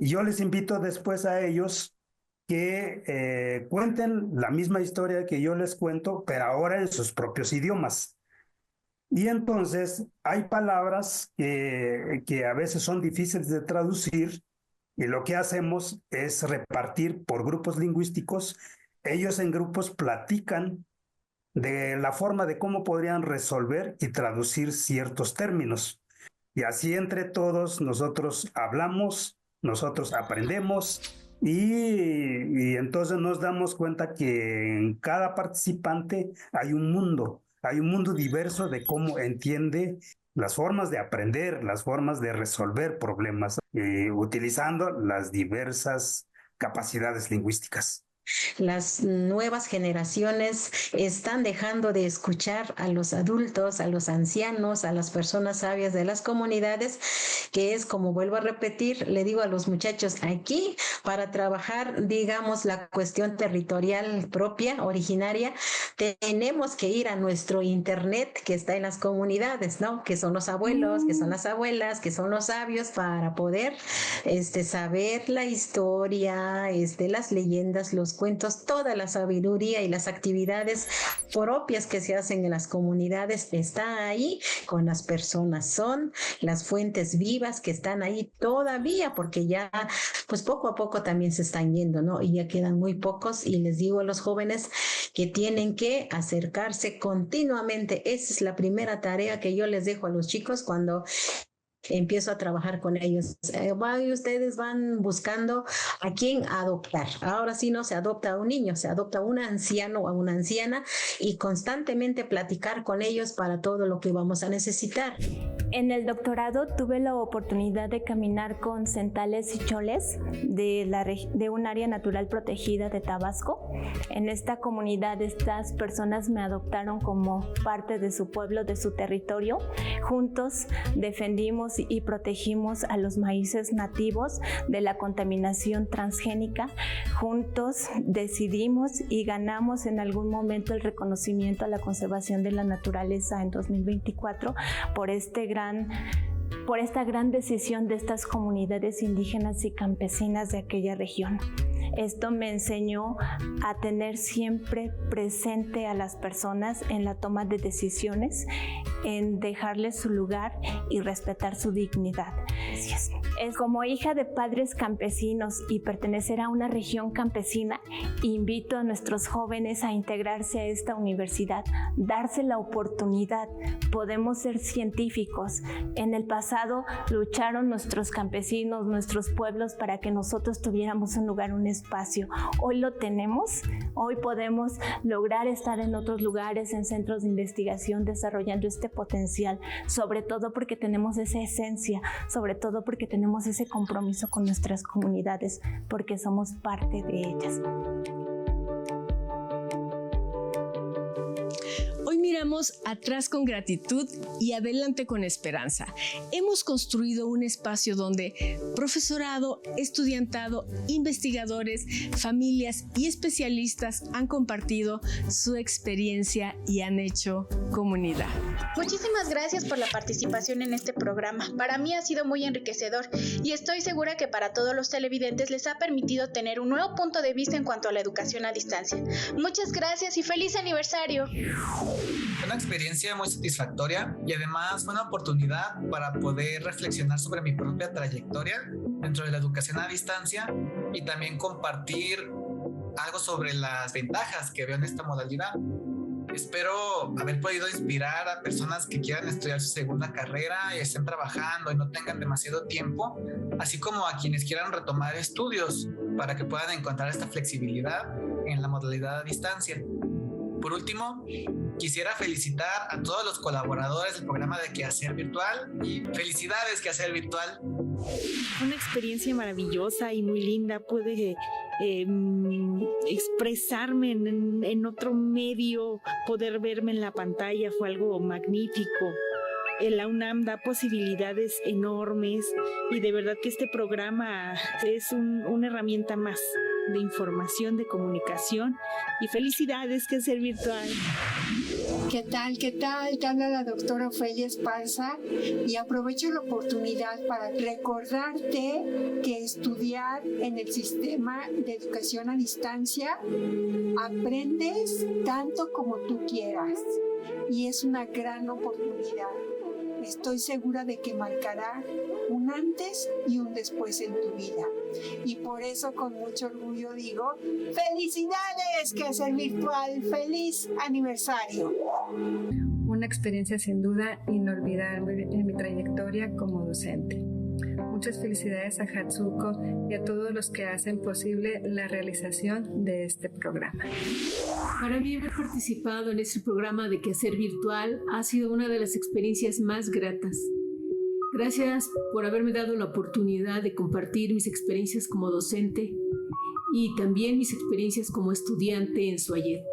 yo les invito después a ellos que cuenten la misma historia que yo les cuento, pero ahora en sus propios idiomas. Y entonces hay palabras que a veces son difíciles de traducir, y lo que hacemos es repartir por grupos lingüísticos. Ellos en grupos platican de la forma de cómo podrían resolver y traducir ciertos términos. Y así entre todos nosotros hablamos, nosotros aprendemos, y entonces nos damos cuenta que en cada participante hay un mundo diverso de cómo entiende las formas de aprender, las formas de resolver problemas, utilizando las diversas capacidades lingüísticas. Las nuevas generaciones están dejando de escuchar a los adultos, a los ancianos, a las personas sabias de las comunidades, que es, como vuelvo a repetir, le digo a los muchachos, aquí para trabajar, digamos, la cuestión territorial propia, originaria, tenemos que ir a nuestro internet que está en las comunidades, ¿no? Que son los abuelos, que son las abuelas, que son los sabios, para poder saber la historia, las leyendas, los cuentos, toda la sabiduría y las actividades propias que se hacen en las comunidades está ahí con las personas. Son las fuentes vivas que están ahí todavía, porque ya pues poco a poco también se están yendo, ¿no? Y ya quedan muy pocos, y les digo a los jóvenes que tienen que acercarse continuamente. Esa es la primera tarea que yo les dejo a los chicos cuando empiezo a trabajar con ellos. Ustedes van buscando a quién adoptar. Ahora sí no se adopta a un niño, se adopta a un anciano o a una anciana y constantemente platicar con ellos para todo lo que vamos a necesitar. En el doctorado tuve la oportunidad de caminar con centales y choles de un área natural protegida de Tabasco. En esta comunidad estas personas me adoptaron como parte de su pueblo, de su territorio. Juntos defendimos y protegimos a los maíces nativos de la contaminación transgénica. Juntos decidimos y ganamos en algún momento el reconocimiento a la conservación de la naturaleza en 2024 por esta gran decisión de estas comunidades indígenas y campesinas de aquella región. Esto me enseñó a tener siempre presente a las personas en la toma de decisiones, en dejarles su lugar y respetar su dignidad. Es como hija de padres campesinos y pertenecer a una región campesina, invito a nuestros jóvenes a integrarse a esta universidad, darse la oportunidad. Podemos ser científicos. En el pasado lucharon nuestros campesinos, nuestros pueblos para que nosotros tuviéramos un lugar, un espacio. Hoy lo tenemos, hoy podemos lograr estar en otros lugares, en centros de investigación, desarrollando este potencial, sobre todo porque tenemos esa esencia, sobre todo porque tenemos ese compromiso con nuestras comunidades, porque somos parte de ellas. Hoy miramos atrás con gratitud y adelante con esperanza. Hemos construido un espacio donde profesorado, estudiantado, investigadores, familias y especialistas han compartido su experiencia y han hecho comunidad. Muchísimas gracias por la participación en este programa. Para mí ha sido muy enriquecedor y estoy segura que para todos los televidentes les ha permitido tener un nuevo punto de vista en cuanto a la educación a distancia. Muchas gracias y feliz aniversario. Fue una experiencia muy satisfactoria y además fue una oportunidad para poder reflexionar sobre mi propia trayectoria dentro de la educación a distancia y también compartir algo sobre las ventajas que veo en esta modalidad. Espero haber podido inspirar a personas que quieran estudiar su segunda carrera y estén trabajando y no tengan demasiado tiempo, así como a quienes quieran retomar estudios para que puedan encontrar esta flexibilidad en la modalidad a distancia. Por último, quisiera felicitar a todos los colaboradores del programa de Quehacer Virtual y felicidades Quehacer Virtual. Una experiencia maravillosa y muy linda. Pude expresarme en otro medio, poder verme en la pantalla fue algo magnífico. La UNAM da posibilidades enormes y de verdad que este programa es una herramienta más de información, de comunicación y felicidades Quehacer Virtual. ¿Qué tal? ¿Qué tal? Te habla la doctora Ofelia Esparza y aprovecho la oportunidad para recordarte que estudiar en el sistema de educación a distancia aprendes tanto como tú quieras y es una gran oportunidad. Estoy segura de que marcará un antes y un después en tu vida. Y por eso con mucho orgullo digo, ¡felicidades Quehacer Virtual! ¡Feliz aniversario! Una experiencia sin duda inolvidable en mi trayectoria como docente. Muchas felicidades a Hatsuko y a todos los que hacen posible la realización de este programa. Para mí haber participado en este programa de Quehacer Virtual ha sido una de las experiencias más gratas. Gracias por haberme dado la oportunidad de compartir mis experiencias como docente y también mis experiencias como estudiante en Suayet.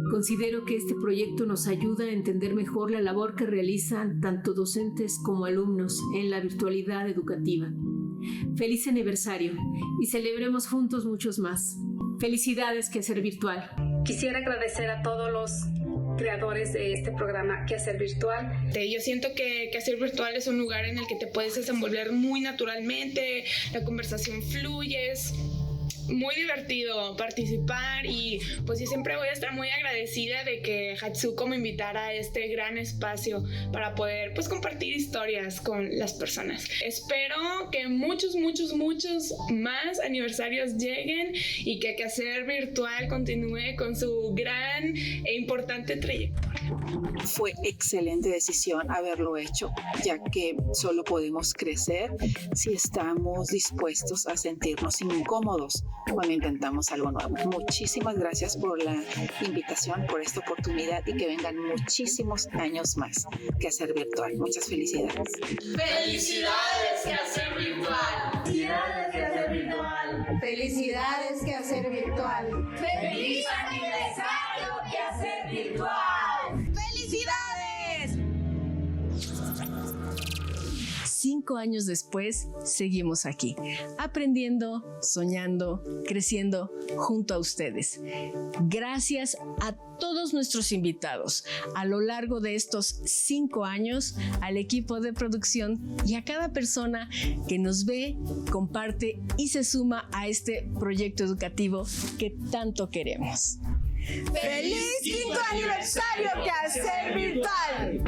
Considero que este proyecto nos ayuda a entender mejor la labor que realizan tanto docentes como alumnos en la virtualidad educativa. Feliz aniversario y celebremos juntos muchos más. Felicidades Quehacer Virtual. Quisiera agradecer a todos los creadores de este programa Quehacer Virtual. Yo siento que Quehacer Virtual es un lugar en el que te puedes desenvolver muy naturalmente, la conversación fluye, es muy divertido participar y pues yo siempre voy a estar muy agradecida de que Hatsuko me invitara a este gran espacio para poder pues compartir historias con las personas. Espero que muchos más aniversarios lleguen y que Quehacer Virtual continúe con su gran e importante trayectoria. Fue excelente decisión haberlo hecho, ya que solo podemos crecer si estamos dispuestos a sentirnos incómodos cuando intentamos algo nuevo. Muchísimas gracias por la invitación, por esta oportunidad y que vengan muchísimos años más Quehacer Virtual. Muchas felicidades. ¡Felicidades, Quehacer Virtual! ¡Felicidades, Quehacer Virtual! ¡Felicidades, Quehacer Virtual! ¡Feliz aniversario, Quehacer Virtual! ¡Felicidades! 5 años después, seguimos aquí, aprendiendo, soñando, creciendo junto a ustedes. Gracias a todos nuestros invitados a lo largo de estos 5 años, al equipo de producción y a cada persona que nos ve, comparte y se suma a este proyecto educativo que tanto queremos. ¡Feliz 5º aniversario, Quehacer Virtual!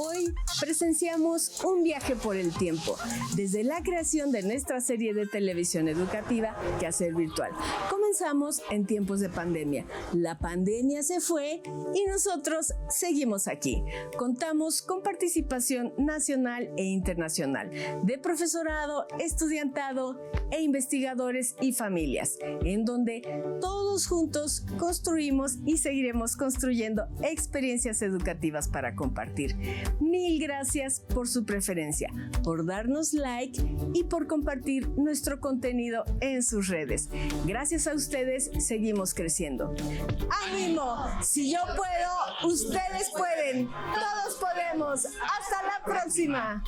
Hoy presenciamos un viaje por el tiempo, desde la creación de nuestra serie de televisión educativa Quehacer Virtual. Comenzamos en tiempos de pandemia. La pandemia se fue y nosotros seguimos aquí. Contamos con participación nacional e internacional de profesorado, estudiantado e investigadores y familias, en donde todos juntos construimos y seguiremos construyendo experiencias educativas para compartir. Mil gracias por su preferencia, por darnos like y por compartir nuestro contenido en sus redes. Gracias a ustedes seguimos creciendo. ¡Ánimo! Si yo puedo, ustedes pueden. Todos podemos. ¡Hasta la próxima!